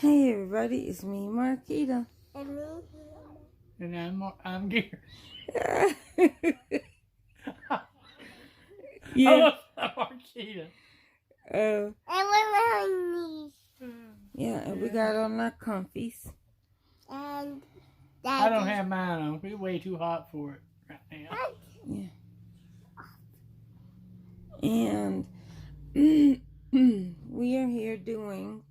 Hey everybody, it's me, Marquita. And I'm Gary. Yeah. I'm Marquita. Yeah, and we got on our comfies. And I don't have mine on. It's way too hot for it right now. Yeah. And we are here doing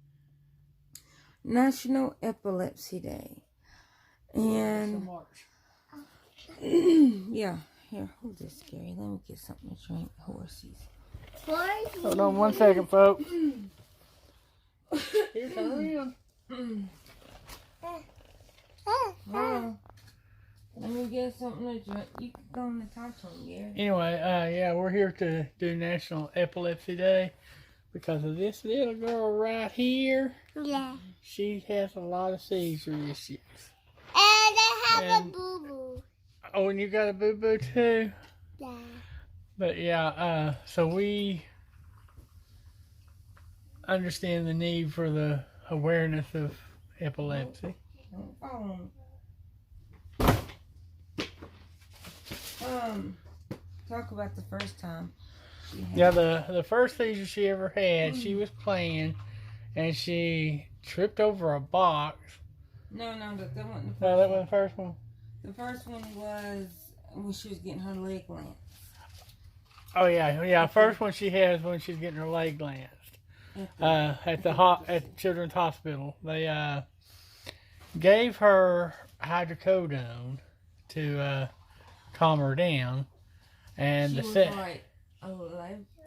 National Epilepsy Day. And yeah, here, hold this, Gary. Let me get something to drink. Horsies. Hold on 1 second, folks. Here, turn around. Let me get something to drink. You can go on the top one, Gary. Anyway, yeah, we're here to do National Epilepsy Day because of this little girl right here. yeah. She has a lot of seizure issues. And I have a boo-boo. Oh, and you got a boo-boo too? Yeah. But yeah, so we understand the need for the awareness of epilepsy. Talk about the first time. Yeah, the first seizure she ever had, she was playing and she tripped over a box. No, that wasn't the first No, that one. was the first one. The first one was when she was getting her leg lanced. Oh yeah. First one she had is when she's getting her leg lanced. At Children's Hospital. They gave her hydrocodone to calm her down, and She the was set. like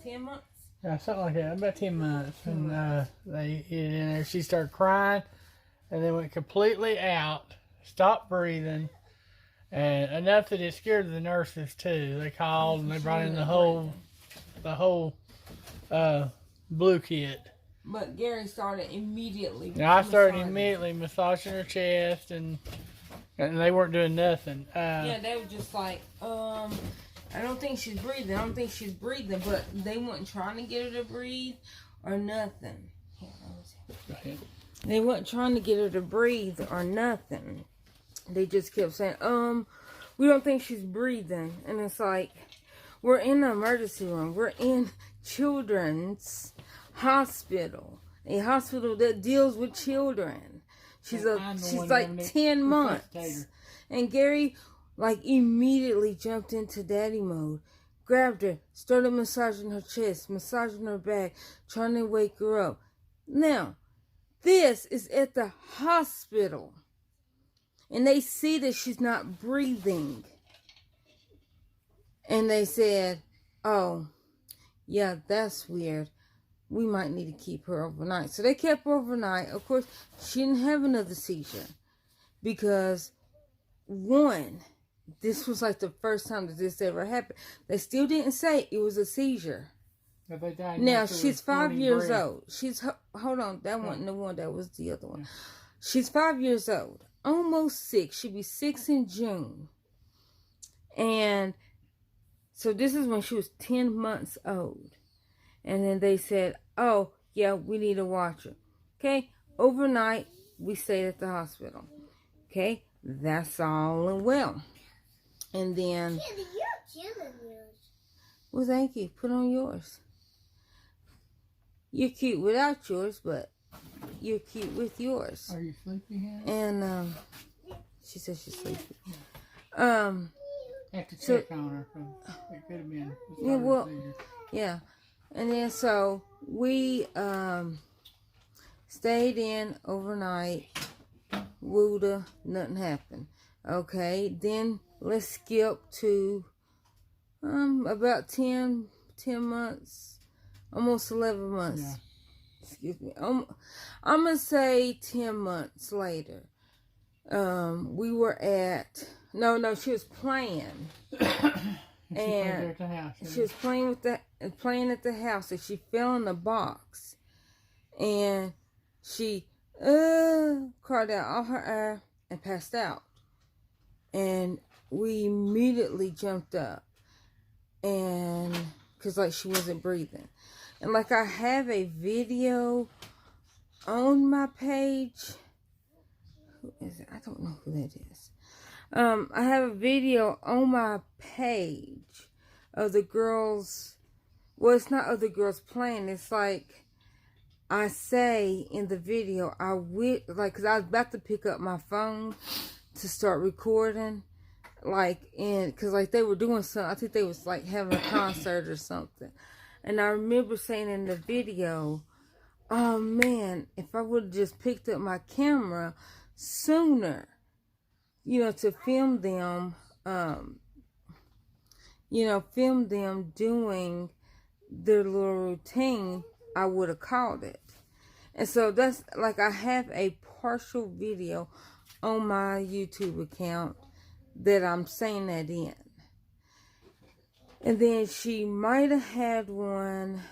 10 months. Yeah, something like that. About 10 months. And she started crying and then went completely out, stopped breathing, and enough that it scared the nurses too. They called and they brought in the whole blue kit. But Gary started immediately. And I started immediately massaging her chest and they weren't doing nothing. Yeah, they were just like, I don't think she's breathing. But they weren't trying to get her to breathe or nothing. Go ahead. They weren't trying to get her to breathe or nothing. They just kept saying, we don't think she's breathing. And it's like, we're in the emergency room. We're in children's hospital. A hospital that deals with children. She's like 10 months. And Gary immediately jumped into daddy mode. Grabbed her, started massaging her chest, massaging her back, trying to wake her up. Now, this is at the hospital. And they see that she's not breathing. And they said, oh, yeah, that's weird. We might need to keep her overnight. So they kept her overnight. Of course, she didn't have another seizure. Because, one, this was like the first time that this ever happened. They still didn't say it was a seizure. Now, she's 5 years old. Hold on, that wasn't the one, that was the other one. She's 5 years old. Almost 6. She'll be 6 in June. And so this is when she was 10 months old. And then they said, oh, yeah, we need a watcher. Okay, overnight, we stayed at the hospital. Okay, that's all and well. And then... Well, thank you. Put on yours. You're cute without yours, but you're cute with yours. Are you sleepy, Hannah? And, she says she's sleepy. Have to check on her. It could have been. Yeah, well, yeah. And then so we stayed in overnight. Wooed her, nothing happened. Okay, then let's skip to about 10 months, almost 11 months. Yeah. Excuse me. I'm gonna say 10 months later. We were at she was playing. And she was playing at the house, and she fell in the box, and she cried out all her air and passed out. And we immediately jumped up, and because she wasn't breathing, and I have a video on my page. Who is it? I don't know who that is. I have a video on my page of the girls. Well, it's not of the girls playing. It's like I say in the video, because I was about to pick up my phone to start recording, because they were doing something. I think they was like having a concert or something, and I remember saying in the video, "Oh man, if I would have just picked up my camera sooner, to film them, film them doing their little routine, I would have caught it." And so that's like, I have a partial video on my YouTube account that I'm saying that in. And then she might have had one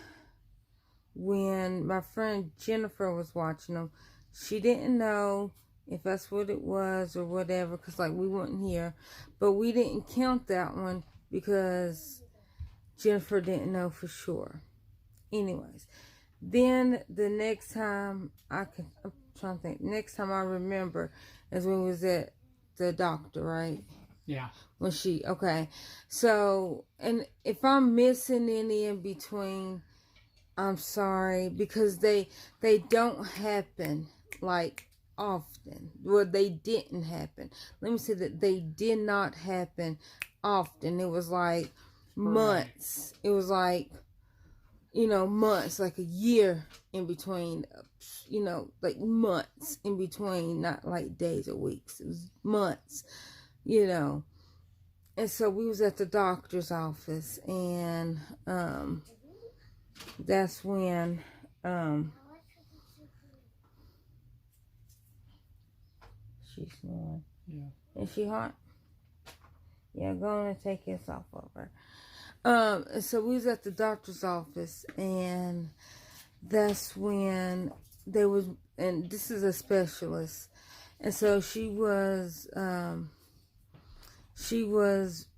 when my friend Jennifer was watching them. She didn't know if that's what it was or whatever, because we weren't here. But we didn't count that one because Jennifer didn't know for sure. Anyways, then the next time I'm trying to think, next time I remember is when we was at the doctor, right? Yeah. When okay. So, and if I'm missing any in between, I'm sorry, because they don't happen often. Well, they didn't happen. Let me say that they did not happen often. It was months. It was months, like a year in between, months in between, not days or weeks. It was months, And so we was at the doctor's office, and that's when she's snoring. Yeah. Is she hot? Yeah, go on and take this off of her. So we was at the doctor's office, and that's when and this is a specialist, and so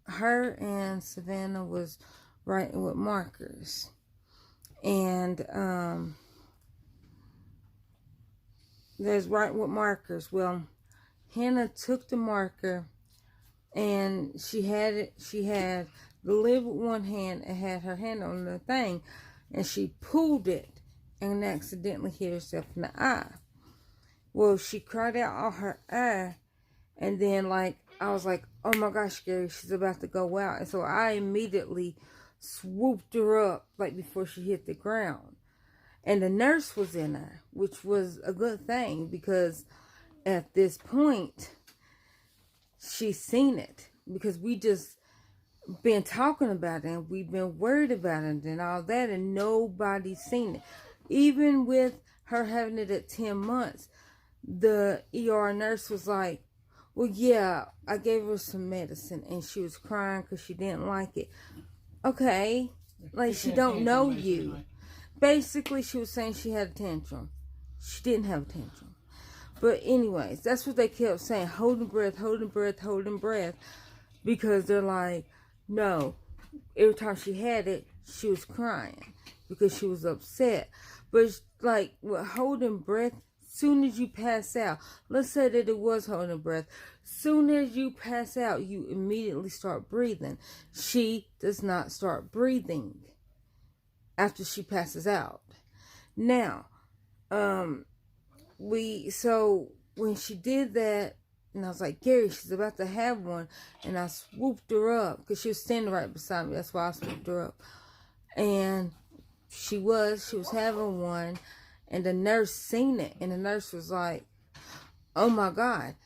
her and Savannah was writing with markers, and there's writing with markers. Well, Hannah took the marker, and she had the lid with one hand and had her hand on the thing, and she pulled it and accidentally hit herself in the eye. Well, she cried out all her eye, and then I was like, oh my gosh, Gary, she's about to go out. And so I immediately swooped her up before she hit the ground. And the nurse was in there, which was a good thing, because at this point she's seen it, because we just been talking about it, and we've been worried about it and all that, and nobody's seen it. Even with her having it at 10 months, the ER nurse was like, well, yeah, I gave her some medicine, and she was crying because she didn't like it. Okay, she don't know you. Basically, she was saying she had a tantrum. She didn't have a tantrum. But anyways, that's what they kept saying, holding breath, holding breath, holding breath, because they're like, no, every time she had it, she was crying because she was upset. But with holding breath, soon as you pass out, let's say that it was holding breath, soon as you pass out, you immediately start breathing. She does not start breathing after she passes out. Now, when she did that, and I was like, Gary, she's about to have one. And I swooped her up, because she was standing right beside me. That's why I swooped her up. And she was having one. And the nurse seen it. And the nurse was like, oh my God.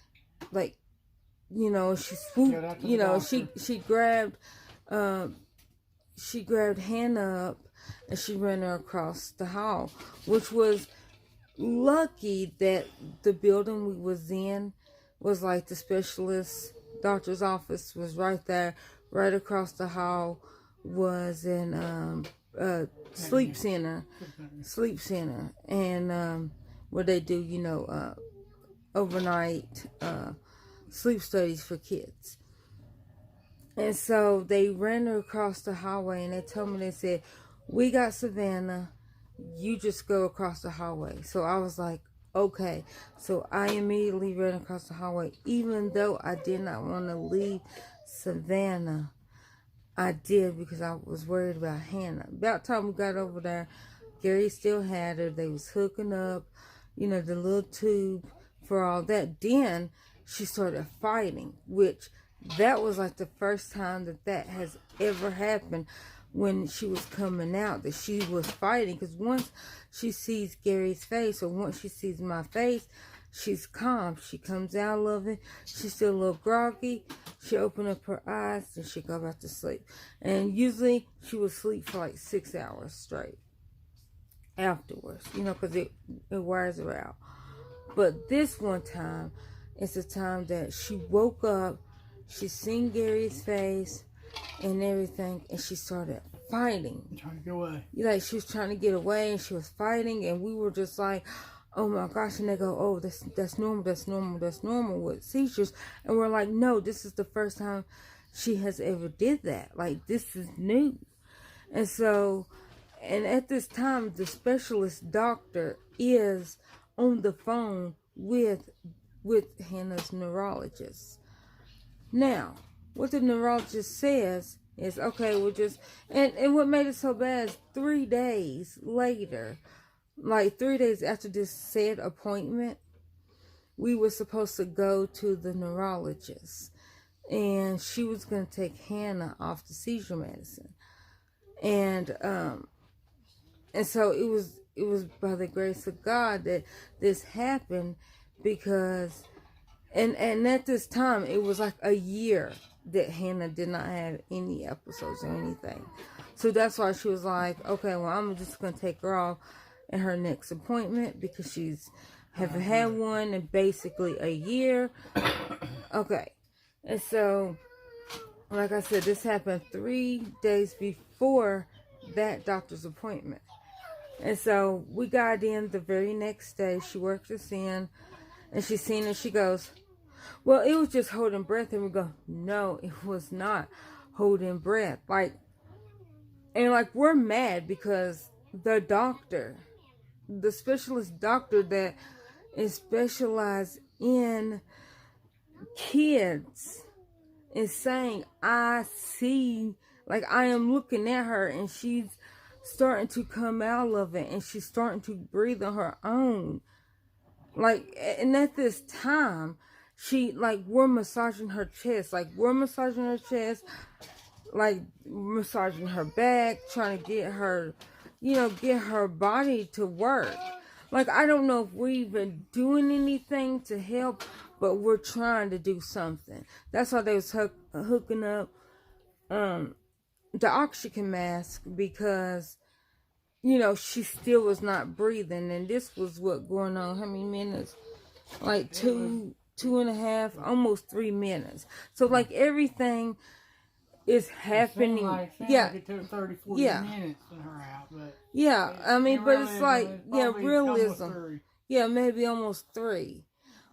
She swooped, she grabbed Hannah up, and she ran her across the hall, which was lucky that the building we was in was the specialist doctor's office was right there. Right across the hall was an sleep center, and where they do overnight sleep studies for kids. And so they ran her across the hallway, and they told me, they said, we got Savannah, you just go across the hallway. So I was like, okay. So I immediately ran across the hallway. Even though I did not want to leave Savannah, I did because I was worried about Hannah. About time we got over there, Gary still had her. They was hooking up, the little tube for all that. Then she started fighting, which that was like the first time that has ever happened when she was coming out, that she was fighting. Because once she sees Gary's face, or once she sees my face, she's calm. She comes out of it. She's still a little groggy. She open up her eyes and she go back to sleep. And usually she would sleep for like 6 hours straight afterwards, because it wears her out. But this one time, it's the time that she woke up, she seen Gary's face and everything, and she started fighting. Trying to get away. Like, she was trying to get away, and she was fighting, and we were just like, oh my gosh. And they go, oh, that's normal with seizures. And we're like, no, this is the first time she has ever did that. Like, this is new. And so, and at this time, the specialist doctor is on the phone with Hannah's neurologist. Now, what the neurologist says is, okay, we'll just, and what made it so bad is 3 days later, like 3 days after this said appointment, we were supposed to go to the neurologist, and she was going to take Hannah off the seizure medicine. And so it was by the grace of God that this happened, because and at this time it was like a year that Hannah did not have any episodes or anything. So that's why she was like, okay, well, I'm just gonna take her off at her next appointment, because she's haven't had one in basically a year. Okay. And so, like I said, this happened 3 days before that doctor's appointment. And so we got in the very next day. She worked us in, and she seen it. She goes, well, it was just holding breath. And we go, no, it was not holding breath. Like, we're mad because the doctor, the specialist doctor that is specialized in kids, is saying, I see, like, I am looking at her and she's starting to come out of it, and she's starting to breathe on her own. Like, and at this time, she, like, we're massaging her chest, like, massaging her back, trying to get her, get her body to work. Like, I don't know if we're even doing anything to help, but we're trying to do something. That's why they was hooking up the oxygen mask, because, she still was not breathing. And this was what going on, how many minutes? Like 2.5, almost 3 minutes. So, like, everything is happening. It took 30, 40 minutes to her out. But I mean, but it's like, realism. Yeah, maybe almost 3.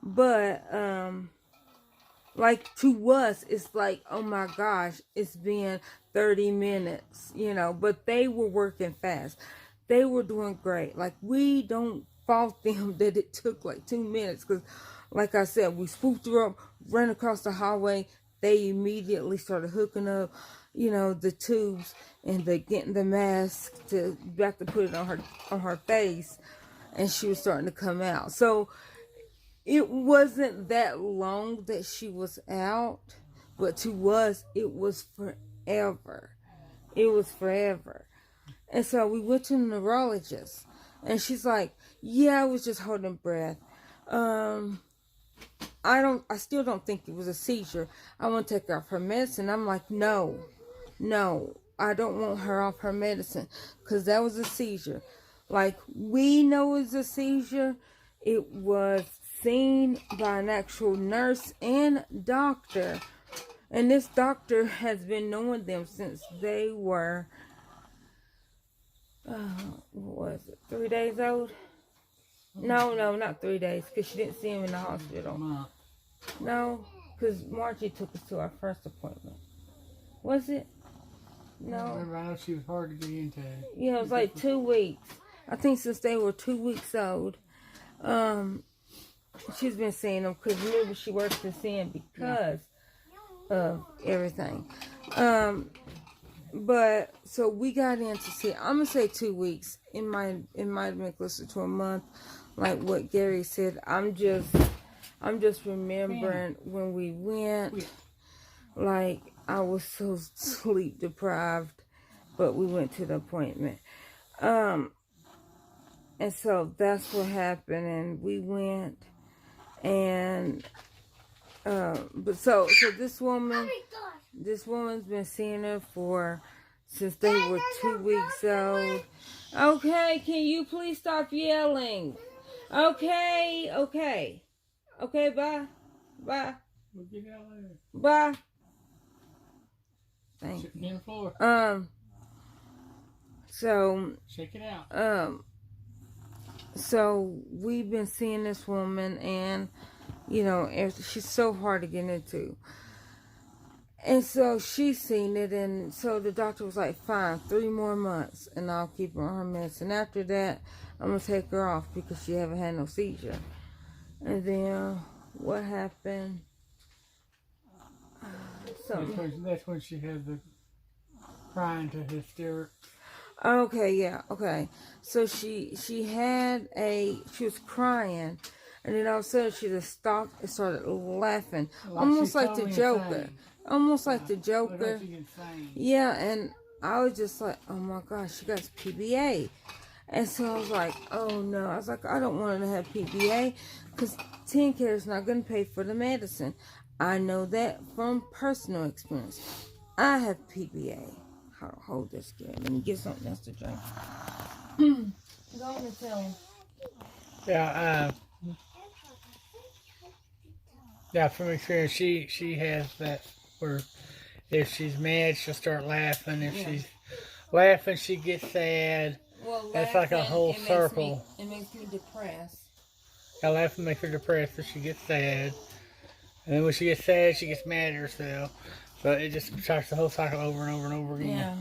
But, like, to us, it's like, oh my gosh, it's been 30 minutes, but they were working fast. They were doing great. Like, we don't fault them that it took like 2 minutes, because, like I said, we swooped her up, ran across the hallway. They immediately started hooking up, the tubes, and getting the mask to back to put it on her face, and she was starting to come out. So it wasn't that long that she was out, but to us, it was forever. It was forever. And so we went to the neurologist, and she's like, yeah, I was just holding breath. I still don't think it was a seizure. I want to take her off her medicine. I'm like, no, I don't want her off her medicine, because that was a seizure. Like, we know it's a seizure. It was seen by an actual nurse and doctor. And this doctor has been knowing them since they were, what was it, 3 days old? No, not 3 days, because she didn't see him in the hospital. No, because Margie took us to our first appointment. Was it? No. I know she was hard to get into. Yeah, it was like 2 weeks. I think since they were 2 weeks old. She's been seeing them because remember she works in sin because of everything. But so we got in to see. I'm gonna say 2 weeks. It might have been closer to a month, like what Gary said. I'm just remembering when we went. Like I was so sleep deprived, but we went to the appointment. And so that's what happened, and we went, and but so this woman's been seeing her since they were 2 weeks old. Okay, can you please stop yelling? Okay, bye. We'll get out later. Bye. Thank you. On the floor. So shake it out. So we've been seeing this woman, and she's so hard to get into. And so she's seen it, and so the doctor was like, fine, 3 more months, and I'll keep her on her meds. And after that, I'm going to take her off because she haven't had no seizure. And then what happened? That's when she had the crying to hysterics. Okay, yeah, okay. So she was crying, and then all of a sudden she just stopped and started laughing. Almost like the Joker. Almost like the Joker. Yeah, and I was just like, oh my gosh, she got PBA. And so I was like, oh no. I was like, I don't want her to have PBA because TennCare is not going to pay for the medicine. I know that from personal experience. I have PBA. Hold this, kid. Let me get something else to drink. Go on and tell him. Yeah, from experience, she has that where if she's mad, she'll start laughing. If she's laughing, she gets sad. Well, that's like a whole circle. It makes me depressed. Yeah, laughing makes her depressed, so she gets sad. And then when she gets sad, she gets mad at herself. So it just starts the whole cycle over and over and over again. Yeah.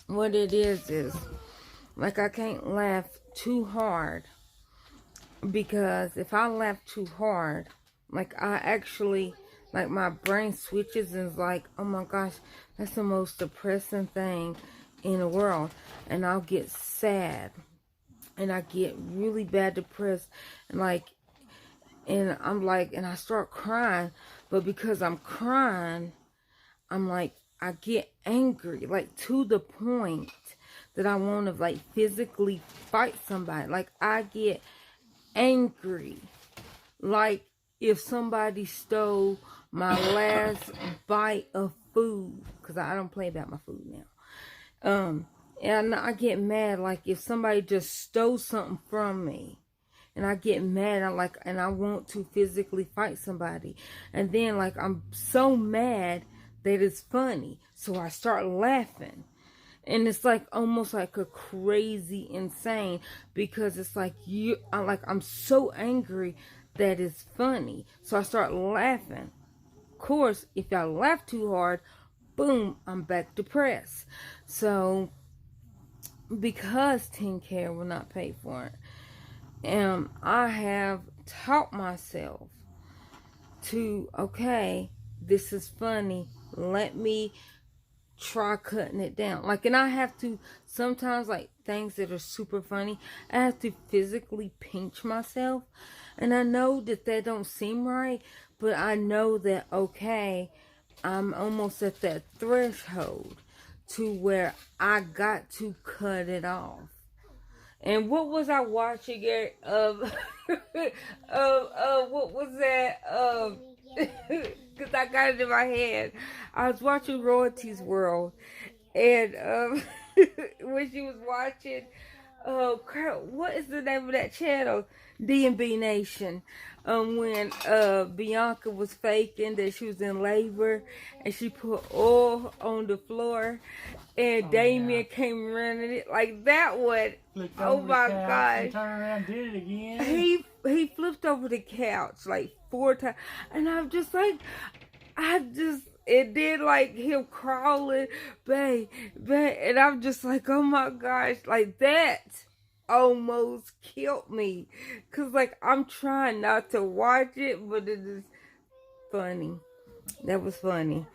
What it is like I can't laugh too hard, because if I laugh too hard, like I actually, like my brain switches and is like, oh my gosh, that's the most depressing thing in the world. And I'll get sad, and I get really bad depressed, and I'm like, and I start crying, but because I'm crying, I'm like, I get angry, like to the point that I want to like physically fight somebody. Like I get angry, like if somebody stole my last bite of food, because I don't play about my food now. And I get mad, like if somebody just stole something from me, and I get mad, and I want to physically fight somebody, and then like I'm so mad that it's funny, so I start laughing, and it's like almost like a crazy insane, because it's like I'm so angry that it's funny, so I start laughing. Of course, if I laugh too hard, boom, I'm back depressed. So because TennCare will not pay for it, I have taught myself to, okay, this is funny, let me try cutting it down. Like, and I have to sometimes, like things that are super funny, I have to physically pinch myself, and I know that don't seem right, but I know that, okay, I'm almost at that threshold to where I got to cut it off. And what was I watching, Gary? What was that? Because I got it in my head. I was watching Royalty's World, and when she was watching, what is the name of that channel? D&B Nation. When Bianca was faking that she was in labor, and she put oil on the floor, and Damien came running it like that one. Oh my gosh! Turned around, did it again. He flipped over the couch like 4 times, and I'm just like, it did like him crawling, babe, and I'm just like, oh my gosh, like that almost killed me. Cause like I'm trying not to watch it, but it is funny. That was funny.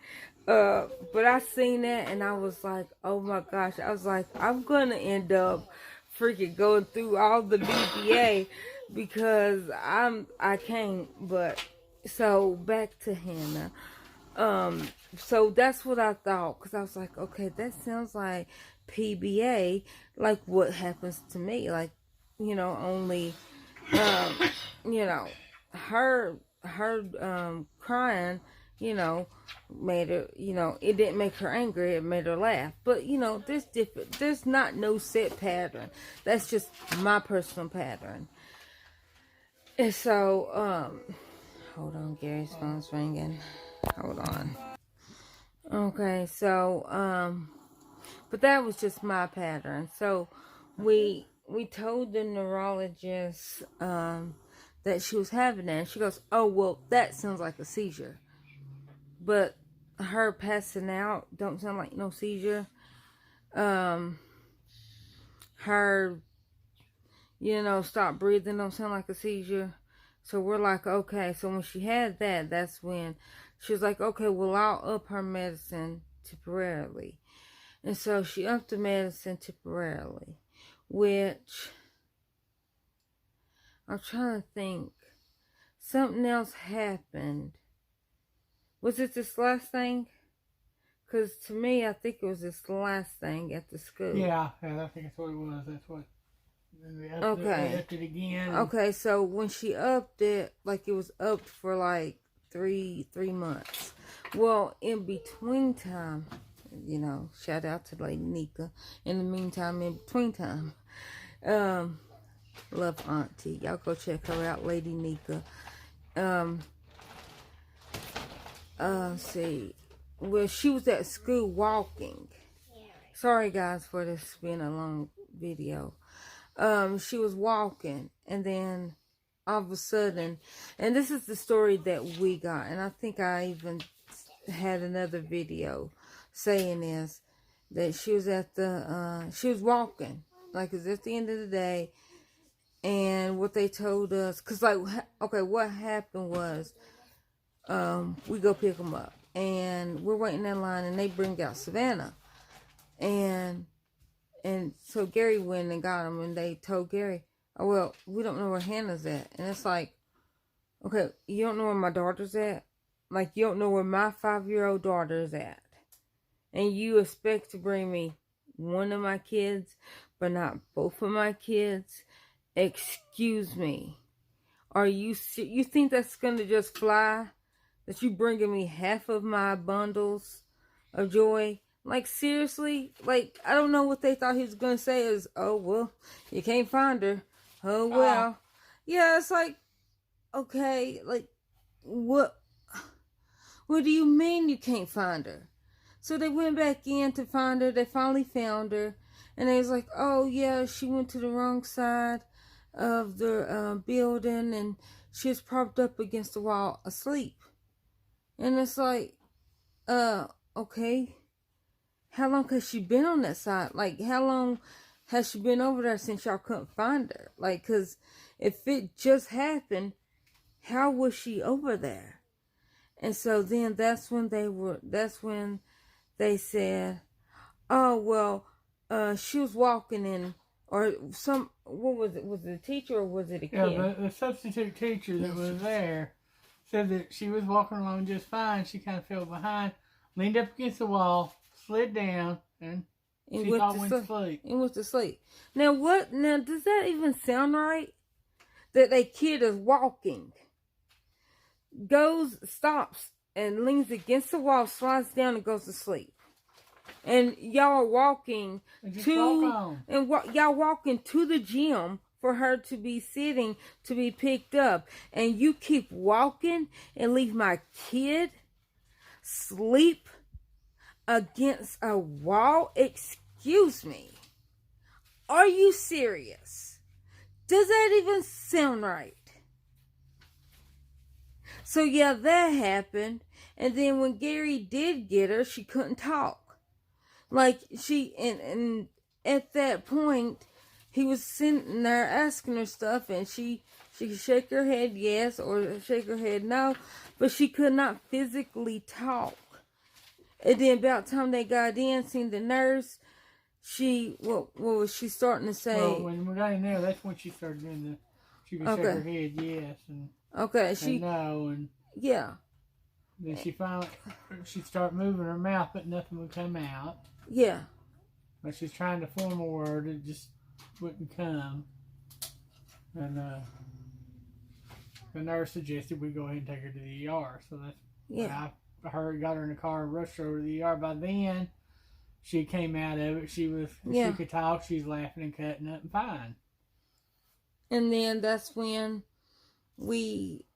But I seen that and I was like, oh my gosh. I was like, I'm gonna end up freaking going through all the BBA because I can't. But so back to Hannah. So that's what I thought, because I was like, okay, that sounds like PBA, like what happens to me, like, only, you know, her crying, made her, it didn't make her angry, it made her laugh. But, there's not no set pattern. That's just my personal pattern. And so, hold on, Gary's phone's ringing. Hold on. Okay, so, but that was just my pattern. So, we told the neurologist, that she was having that. And she goes, oh, well, that sounds like a seizure. But her passing out don't sound like no seizure. Her, stop breathing don't sound like a seizure. So we're like, okay. So when she had that, that's when she was like, okay, well, I'll up her medicine temporarily. And so she upped the medicine temporarily, which I'm trying to think. Something else happened. Was it this last thing? Because to me, I think it was this last thing at the school. Yeah, I think that's what it was. That's what. They upped it again. Okay, so when she upped it, like it was upped for like three months. Well, in between time, shout out to Lady Nika. In the meantime, in between time, love Auntie. Y'all go check her out, Lady Nika. See, well, she was at school walking. Sorry guys for this being a long video. She was walking, and then all of a sudden, and this is the story that we got, and I think I even had another video saying this, that she was at she was walking, like it's at the end of the day, and what they told us, cause like, okay, what happened was, we go pick them up, and we're waiting in line, and they bring out Savannah, and so Gary went and got him, and they told Gary, oh, well, we don't know where Hannah's at. And it's like, okay, you don't know where my daughter's at? Like, you don't know where my 5-year-old daughter is at. And you expect to bring me one of my kids, but not both of my kids? Excuse me. Are you think that's going to just fly? That you bringing me half of my bundles of joy? Like, seriously? Like, I don't know what they thought he was going to say is, oh, well, you can't find her. Oh, well. Yeah, it's like, okay, like, what do you mean you can't find her? So they went back in to find her. They finally found her. And they was like, oh, yeah, she went to the wrong side of the building, and she was propped up against the wall asleep. And it's like, okay. How long has she been on that side? Like, how long has she been over there since y'all couldn't find her? Like, because if it just happened, how was she over there? And so then that's when they said, oh, well, she was walking in, or what was it? Was it a teacher or was it a kid? Yeah, the substitute teacher that was there said that she was walking along just fine. She kind of fell behind, leaned up against the wall, slid down, and she went to sleep. And went to sleep. Now, does that even sound right? That a kid is walking, stops, and leans against the wall, slides down, and goes to sleep. And y'all are walking y'all walking to the gym for her to be sitting, to be picked up. And you keep walking and leave my kid sleep against a wall? Excuse me. Are you serious? Does that even sound right? So yeah, that happened. And then when Gary did get her, she couldn't talk. Like and at that point, he was sitting there asking her stuff, and she could shake her head yes or shake her head no, but she could not physically talk. And then about the time they got in, seen the nurse, what was she starting to say? Well, when we got in there, that's when she started doing she could shake her head yes and no, and yeah. Then she'd start moving her mouth, but nothing would come out. Yeah. But she's trying to form a word, it just wouldn't come. And the nurse suggested we go ahead and take her to the ER. So that's I got her in the car and rushed her over to the ER. By then, she came out of it. She could talk. She was laughing and cutting up and fine. And then that's when we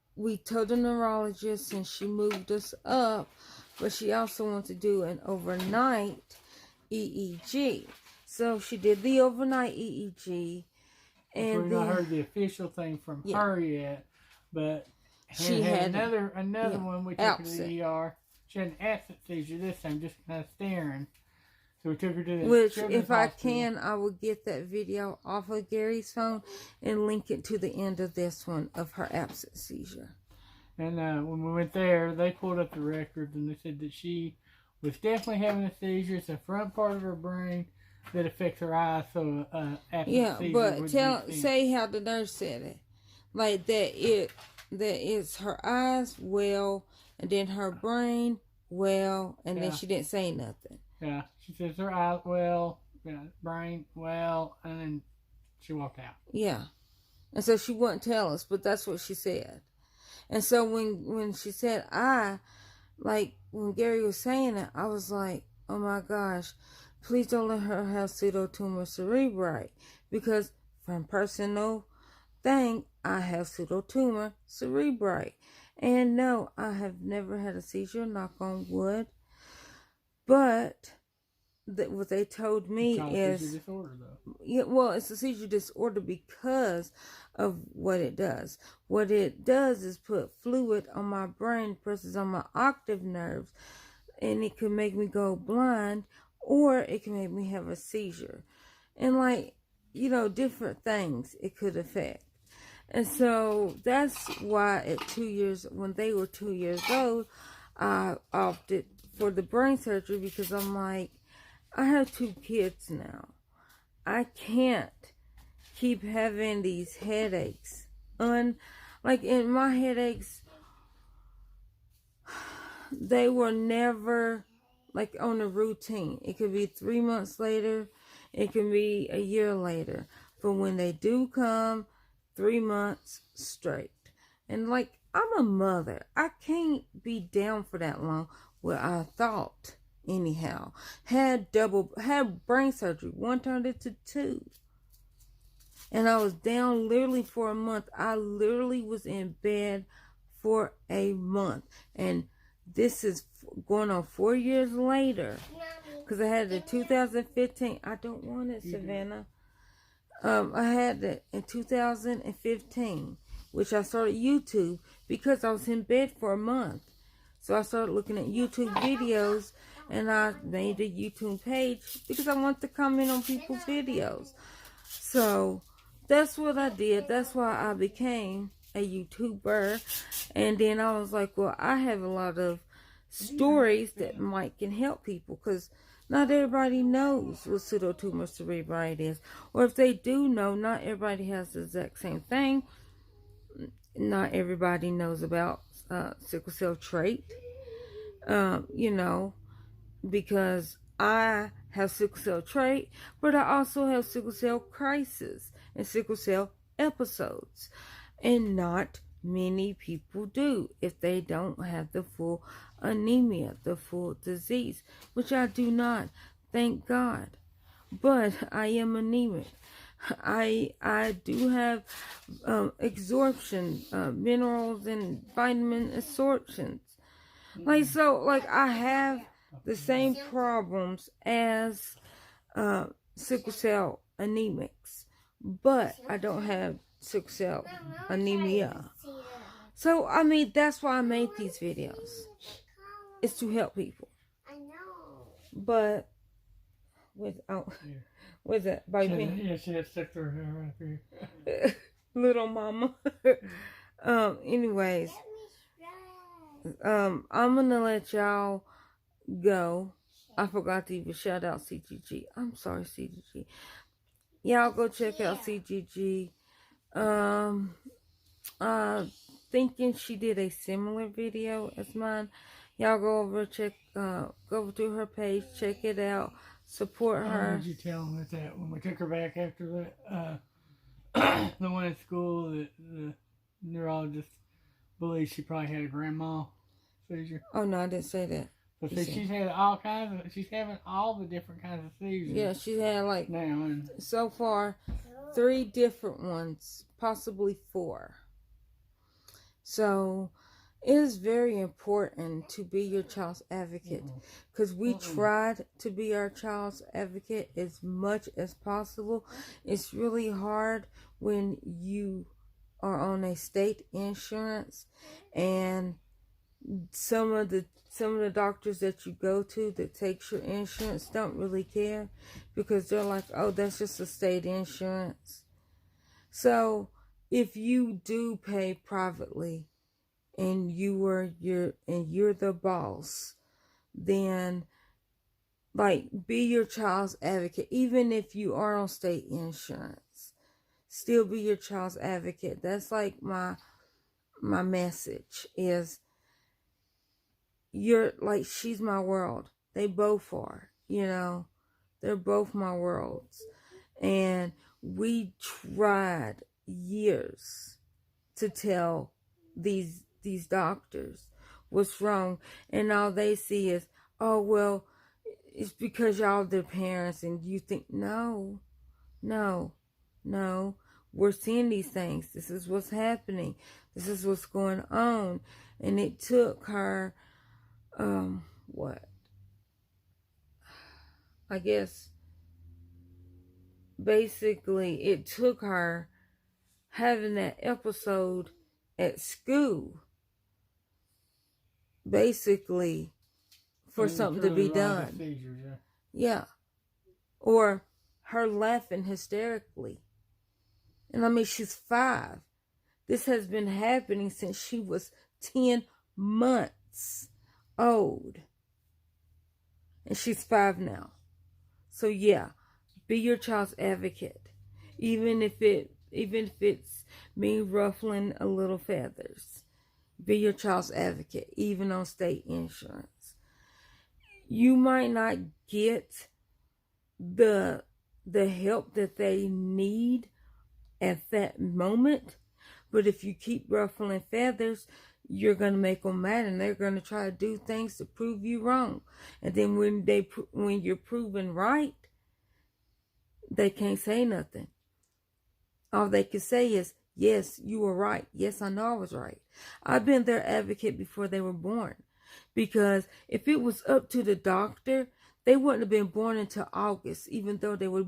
told the neurologist, and she moved us up, but she also wanted to do an overnight EEG. So she did the overnight EEG. And we've not heard the official thing from her yet, but she had another one. We took her to the ER. She had an absent seizure this time, just kind of staring. So we took her to the Which, if I can, I will get that video off of Gary's phone and link it to the end of this one of her absent seizure. And when we went there, they pulled up the records and they said that she was definitely having a seizure. It's the front part of her brain that affects her eyes. So absent seizure would say how the nurse said it, like that it's her eyes well, and then her brain well, and then she didn't say nothing. Yeah, she says her eyes well, brain well, and then she walked out. Yeah, and so she wouldn't tell us, but that's what she said. And so when she said when Gary was saying it, I was like, oh my gosh, please don't let her have pseudotumor cerebri, because from personal thing, I have pseudotumor cerebri. And no, I have never had a seizure, knock on wood. But what they told me is seizure disorder, though. Yeah, well, it's a seizure disorder because of what it does. What it does is put fluid on my brain, presses on my octave nerves, and it can make me go blind, or it can make me have a seizure. And different things it could affect. And so that's why at 2 years, when they were 2 years old, I opted for the brain surgery, because I'm like, I have 2 kids now. I can't keep having these headaches. In my headaches, they were never on a routine. It could be 3 months later. It can be a year later. But when they do come, 3 months straight. And I'm a mother. I can't be down for that long. Well, I thought, anyhow. Had brain surgery. 1 turned into 2. And I was down literally for a month. I literally was in bed for a month. And this is going on 4 years later. Because I had it in 2015. I don't want it, Savannah. I had it in 2015, which I started YouTube because I was in bed for a month. So I started looking at YouTube videos, and I made a YouTube page because I want to comment on people's videos. So that's what I did. That's why I became a YouTuber. And then I was like, well, I have a lot of stories that can help people, because not everybody knows what pseudotumor cerebri is. Or if they do know, not everybody has the exact same thing. Not everybody knows about sickle cell trait. Because I have sickle cell trait, but I also have sickle cell crisis and sickle cell episodes. And not many people do if they don't have the full anemia, the full disease, which I do not, thank God. But I am anemic. I do have absorption, minerals and vitamin absorptions. I have the same problems as sickle cell anemics, but I don't have sickle cell anemia. So, that's why I made these videos. It's to help people. I know. But What is that? By me? Yeah, she had stuck her hair right here. Little mama. Anyways, I'm gonna let y'all go. I forgot to even shout out CGG. I'm sorry, CGG. Y'all go check out CGG. Thinking she did a similar video as mine. Y'all go over go over to her page, check it out, support her. What did you tell them that when we took her back after that? The one at school, the neurologist believed she probably had a grandma seizure. Oh no, I didn't say that. But see, she's had all kinds of. She's having all the different kinds of seizures. Yeah, she had like now and so far 3 different ones, possibly 4. So it is very important to be your child's advocate, because we tried to be our child's advocate as much as possible. It's really hard when you are on a state insurance and some of the doctors that you go to that takes your insurance don't really care, because they're like, oh, that's just a state insurance. So if you do pay privately and you're the boss, then like be your child's advocate. Even if you are on state insurance, still be your child's advocate. That's like my message is, you're like, she's my world. They both are, they're both my worlds. And we tried years to tell these doctors what's wrong, and all they see is, oh, well, it's because y'all their parents, and you think, no, we're seeing these things. This is what's happening. This is what's going on. And it took her, I guess, basically, it took her having that episode at school, basically, for something to be done. Seizures, yeah. Or her laughing hysterically. And I mean, she's 5. This has been happening since she was 10 months old. And she's 5 now. So yeah, be your child's advocate. Even if it's me ruffling a little feathers. Be your child's advocate, even on state insurance. You might not get the help that they need at that moment, but if you keep ruffling feathers, you're going to make them mad, and they're going to try to do things to prove you wrong. And then when you're proven right, they can't say nothing. All they can say is, yes, you were right. Yes, I know I was right. I've been their advocate before they were born. Because if it was up to the doctor, they wouldn't have been born until August, even though they were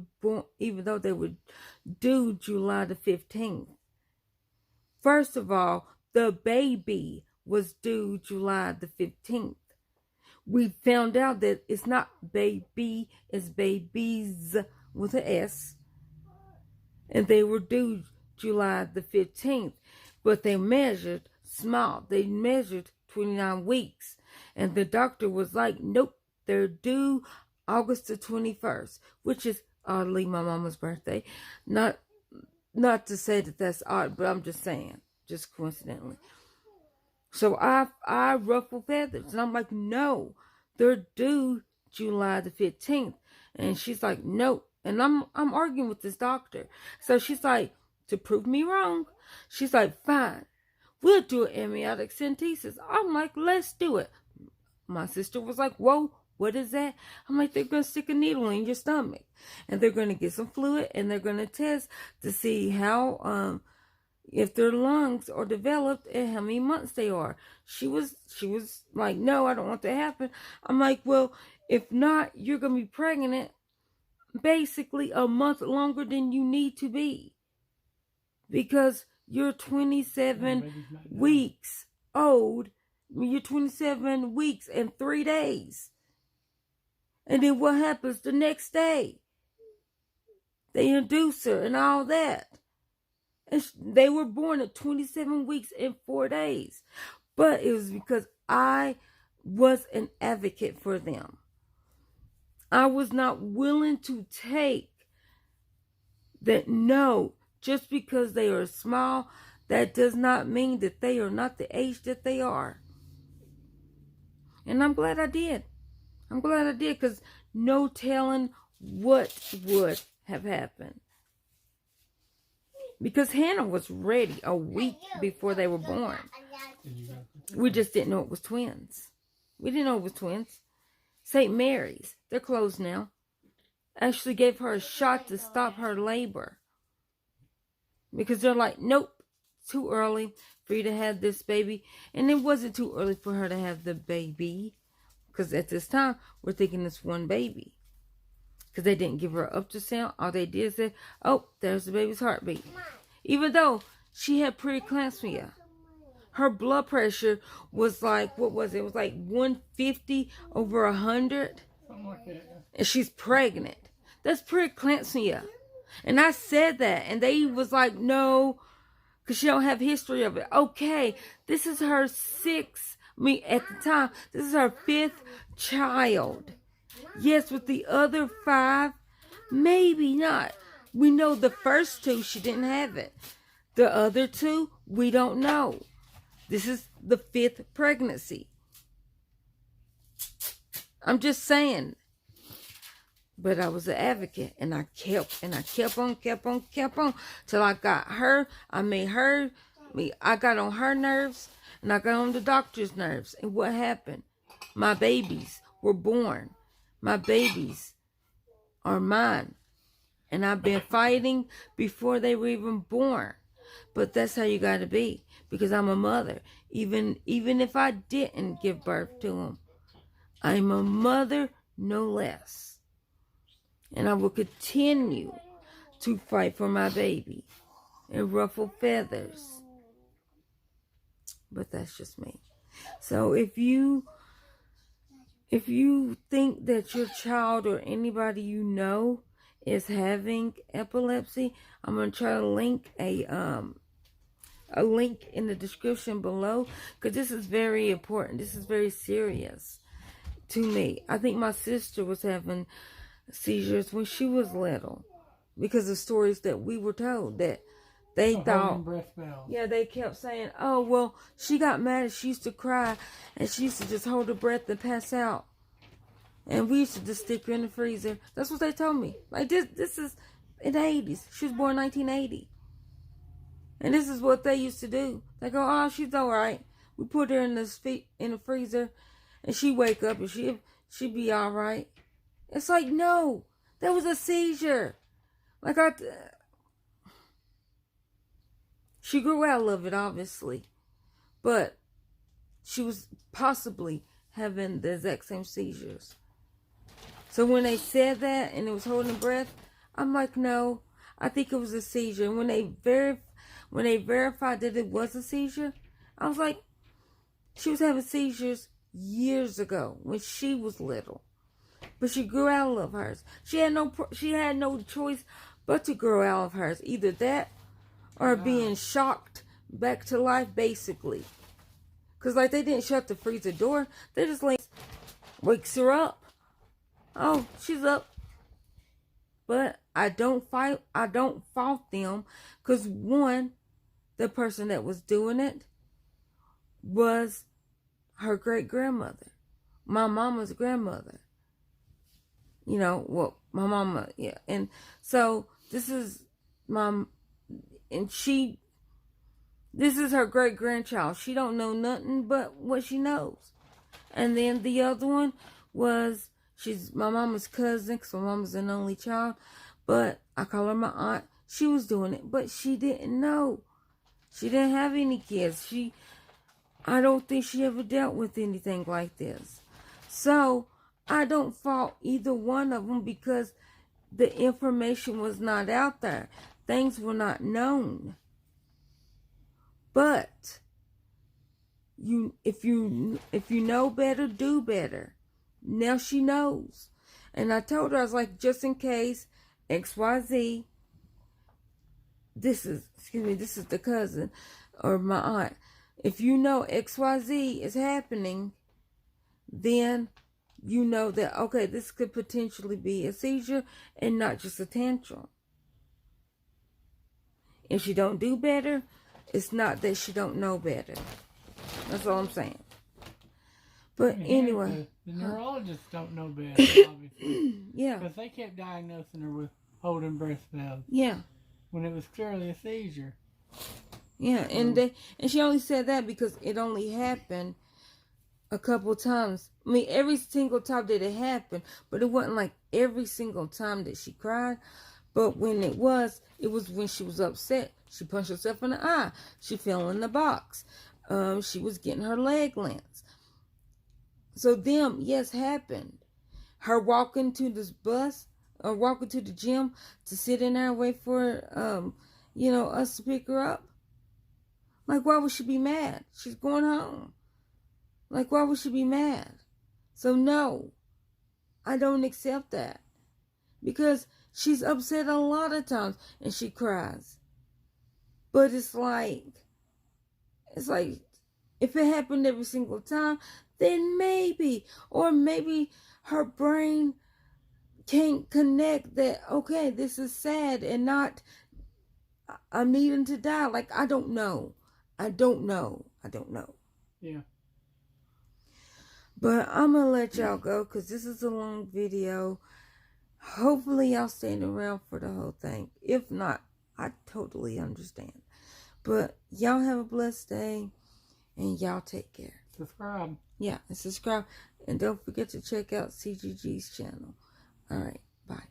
due July the 15th. First of all, the baby was due July the 15th. We found out that it's not baby, it's babies with an S. And they were due July the 15th. But they measured small. They measured 29 weeks. And the doctor was like, nope, they're due August the 21st, which is oddly my mama's birthday. Not to say that that's odd, but I'm just saying, just coincidentally. So I ruffle feathers, and I'm like, no, they're due July the 15th. And she's like, no. And I'm arguing with this doctor. So she's like, to prove me wrong, she's like, fine, we'll do an amniotic centesis. I'm like, let's do it. My sister was like, whoa, what is that? I'm like, they're going to stick a needle in your stomach, and they're going to get some fluid, and they're going to test to see how, if their lungs are developed and how many months they are. She was like, no, I don't want that to happen. I'm like, well, if not, you're going to be pregnant basically a month longer than you need to be, because you're 27 weeks old. You're 27 weeks and 3 days. And then what happens the next day? They induced her and all that. And they were born at 27 weeks and 4 days. But it was because I was an advocate for them. I was not willing to take that no, just because they are small, that does not mean that they are not the age that they are. And I'm glad I did. I'm glad I did, because no telling what would have happened. Because Hannah was ready a week before they were born. We just didn't know it was twins. We didn't know it was twins. St. Mary's, they're closed now, actually gave her a shot to stop her labor. Because they're like, nope, too early for you to have this baby. And it wasn't too early for her to have the baby. Because at this time, we're thinking it's one baby. Because they didn't give her an ultrasound. All they did is say, oh, there's the baby's heartbeat. Even though she had preeclampsia. Her blood pressure was like, what was it? It was like 150 over 100. Something like that. And she's pregnant. That's preeclampsia. And I said that. And they was like, no, because she don't have history of it. Okay, this is her at the time, this is her 5th child. Yes, with the other 5, maybe not. We know the first 2, she didn't have it. The other 2, we don't know. This is the 5th pregnancy. I'm just saying. But I was an advocate, and I kept on, till I got her. I got on her nerves, and I got on the doctor's nerves. And what happened? My babies were born. My babies are mine. And I've been fighting before they were even born. But that's how you got to be. Because I'm a mother. Even if I didn't give birth to them. I'm a mother, no less. And I will continue to fight for my baby. And ruffle feathers. But that's just me. So if you think that your child or anybody you know is having epilepsy, I'm going to try to link a link in the description below, because this is very important. This is very serious to me. I think my sister was having seizures when she was little, because of stories that we were told that they thought, yeah, they kept saying, oh, well, she got mad. She used to cry, and she used to just hold her breath and pass out. And we used to just stick her in the freezer. That's what they told me. Like, this is in the 80s. She was born in 1980. And this is what they used to do. They go, oh, she's all right. We put her in the freezer, and she wake up, and she'd be all right. It's like, no, that was a seizure. Like, she grew out of it, obviously. But she was possibly having the exact same seizures. So when they said that and it was holding breath, I'm like, no, I think it was a seizure. And when they verified that it was a seizure, I was like, she was having seizures years ago when she was little. But she grew out of hers. She had no choice but to grow out of hers. Either that or being shocked back to life, basically. Because, like, they didn't shut the freezer door. They just, like, wakes her up. Oh, she's up. But I don't fault them. Because, one, the person that was doing it was her great-grandmother. My mama's grandmother. You know, well, my mama, yeah. And so, this is this is her great-grandchild. She don't know nothing but what she knows. And then the other one was, she's my mama's cousin, because my mama's an only child. But I call her my aunt. She was doing it, but she didn't know. She didn't have any kids. I don't think she ever dealt with anything like this. So, I don't fault either one of them, because the information was not out there. Things were not known. But if you know better, do better. Now she knows. And I told her, I was like, just in case XYZ. This is the cousin or my aunt. If you know XYZ is happening, then you know that, okay, this could potentially be a seizure and not just a tantrum. If she don't do better, it's not that she don't know better. That's all I'm saying. But anyway. The neurologists don't know better, obviously. Yeah. Because they kept diagnosing her with holding breath valve. Yeah. When it was clearly a seizure. Yeah, and she only said that because it only happened a couple times. I mean, every single time that it happened, but it wasn't like every single time that she cried. But when it was when she was upset. She punched herself in the eye. She fell in the box. She was getting her leg lanced. So them, yes, happened. Her walking to this bus, or walking to the gym to sit in there and wait for, us to pick her up. Like, why would she be mad? She's going home. Like, why would she be mad? So, no, I don't accept that. Because she's upset a lot of times and she cries. But it's like, if it happened every single time, then maybe. Or maybe her brain can't connect that, okay, this is sad and not, I'm needing to die. Like, I don't know. Yeah. But I'm going to let y'all go because this is a long video. Hopefully y'all staying around for the whole thing. If not, I totally understand. But y'all have a blessed day and y'all take care. Subscribe. Yeah, and subscribe. And don't forget to check out CGG's channel. All right, bye.